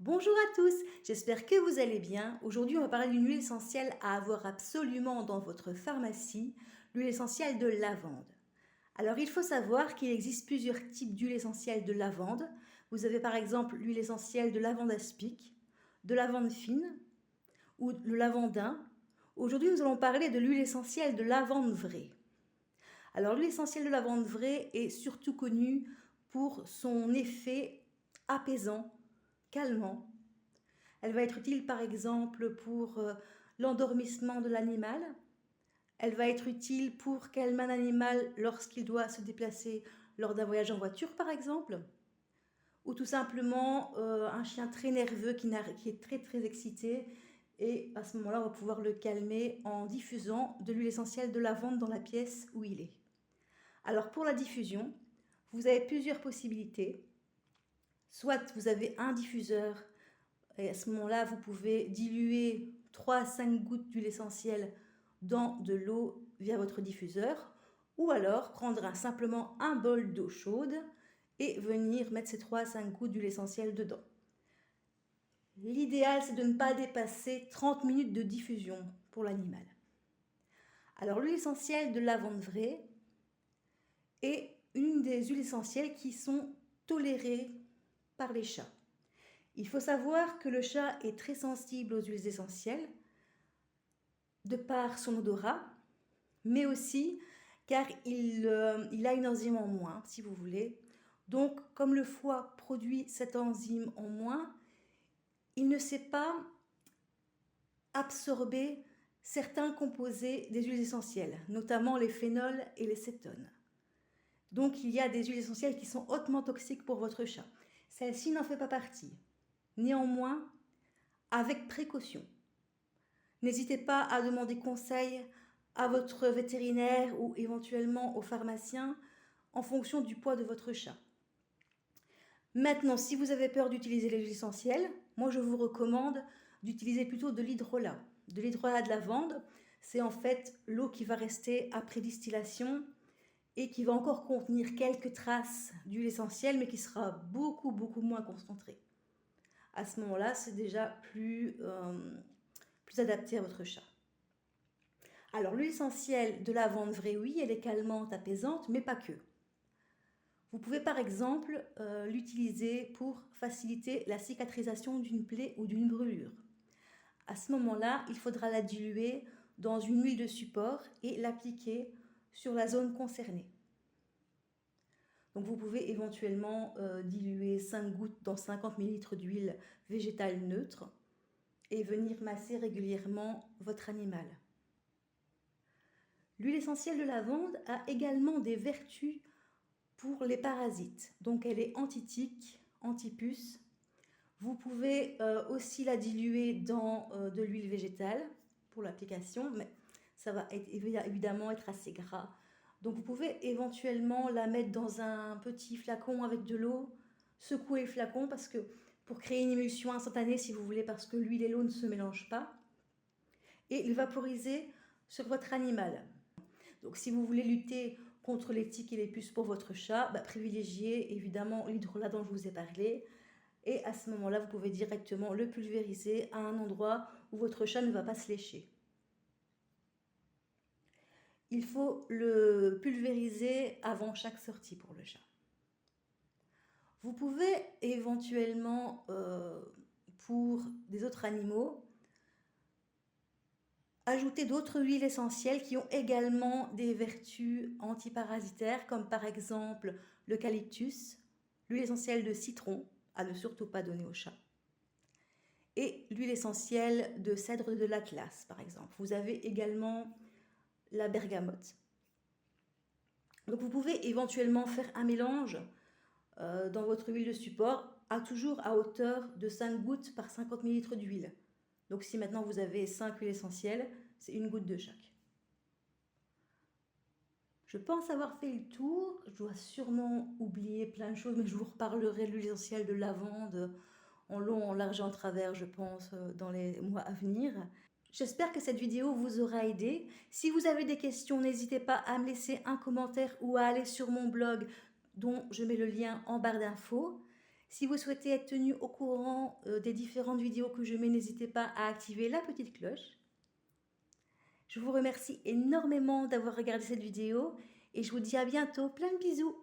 Bonjour à tous, j'espère que vous allez bien. Aujourd'hui, on va parler d'une huile essentielle à avoir absolument dans votre pharmacie, l'huile essentielle de lavande. Alors, il faut savoir qu'il existe plusieurs types d'huile essentielle de lavande. Vous avez par exemple l'huile essentielle de lavande aspic, de lavande fine ou le lavandin. Aujourd'hui, nous allons parler de l'huile essentielle de lavande vraie. Alors, l'huile essentielle de lavande vraie est surtout connue pour son effet apaisant, calmant. Elle va être utile par exemple pour l'endormissement de l'animal. Elle va être utile pour calmer un animal lorsqu'il doit se déplacer lors d'un voyage en voiture par exemple. Ou tout simplement un chien très nerveux qui est très excité. Et à ce moment-là, on va pouvoir le calmer en diffusant de l'huile essentielle de lavande dans la pièce où il est. Alors pour la diffusion, vous avez plusieurs possibilités. Soit vous avez un diffuseur et à ce moment-là, vous pouvez diluer 3 à 5 gouttes d'huile essentielle dans de l'eau via votre diffuseur. Ou alors prendre simplement un bol d'eau chaude et venir mettre ces 3 à 5 gouttes d'huile essentielle dedans. L'idéal, c'est de ne pas dépasser 30 minutes de diffusion pour l'animal. Alors l'huile essentielle de lavande vraie est une des huiles essentielles qui sont tolérées par les chats. Il faut savoir que le chat est très sensible aux huiles essentielles, de par son odorat, mais aussi car il a une enzyme en moins, si vous voulez. Donc, comme le foie produit cette enzyme en moins, il ne sait pas absorber certains composés des huiles essentielles, notamment les phénols et les cétones. Donc, il y a des huiles essentielles qui sont hautement toxiques pour votre chat. Celle-ci n'en fait pas partie. Néanmoins, avec précaution. N'hésitez pas à demander conseil à votre vétérinaire ou éventuellement au pharmacien en fonction du poids de votre chat. Maintenant, si vous avez peur d'utiliser les huiles essentielles, moi je vous recommande d'utiliser plutôt de l'hydrolat. De l'hydrolat de lavande, c'est en fait l'eau qui va rester après distillation et qui va encore contenir quelques traces d'huile essentielle mais qui sera beaucoup moins concentrée. À ce moment-là, c'est déjà plus adapté à votre chat. Alors l'huile essentielle de lavande vraie, oui, elle est calmante, apaisante, mais pas que. Vous pouvez par exemple l'utiliser pour faciliter la cicatrisation d'une plaie ou d'une brûlure. À ce moment-là, il faudra la diluer dans une huile de support et l'appliquer sur la zone concernée. Donc vous pouvez éventuellement diluer 5 gouttes dans 50 ml d'huile végétale neutre et venir masser régulièrement votre animal. L'huile essentielle de lavande a également des vertus pour les parasites. Donc elle est anti-tique, anti-puce. Vous pouvez aussi la diluer dans de l'huile végétale pour l'application, mais ça va évidemment être assez gras. Donc vous pouvez éventuellement la mettre dans un petit flacon avec de l'eau, secouer le flacon parce que pour créer une émulsion instantanée si vous voulez, parce que l'huile et l'eau ne se mélangent pas, et le vaporiser sur votre animal. Donc si vous voulez lutter contre les tiques et les puces pour votre chat, privilégiez évidemment l'hydrolat dont je vous ai parlé. Et à ce moment-là, vous pouvez directement le pulvériser à un endroit où votre chat ne va pas se lécher. Il faut le pulvériser avant chaque sortie pour le chat. Vous pouvez éventuellement, pour des autres animaux, ajouter d'autres huiles essentielles qui ont également des vertus antiparasitaires, comme par exemple l'eucalyptus, l'huile essentielle de citron, à ne surtout pas donner au chat, et l'huile essentielle de cèdre de l'Atlas, par exemple. Vous avez également la bergamote. Donc vous pouvez éventuellement faire un mélange dans votre huile de support, toujours à hauteur de 5 gouttes par 50 ml d'huile. Donc si maintenant vous avez 5 huiles essentielles, c'est une goutte de chaque. Je pense avoir fait le tour. Je dois sûrement oublier plein de choses, mais je vous reparlerai de l'huile essentielle de lavande en long, en large et en travers, je pense, dans les mois à venir. J'espère que cette vidéo vous aura aidé. Si vous avez des questions, n'hésitez pas à me laisser un commentaire ou à aller sur mon blog dont je mets le lien en barre d'infos. Si vous souhaitez être tenu au courant des différentes vidéos que je mets, n'hésitez pas à activer la petite cloche. Je vous remercie énormément d'avoir regardé cette vidéo et je vous dis à bientôt. Plein de bisous!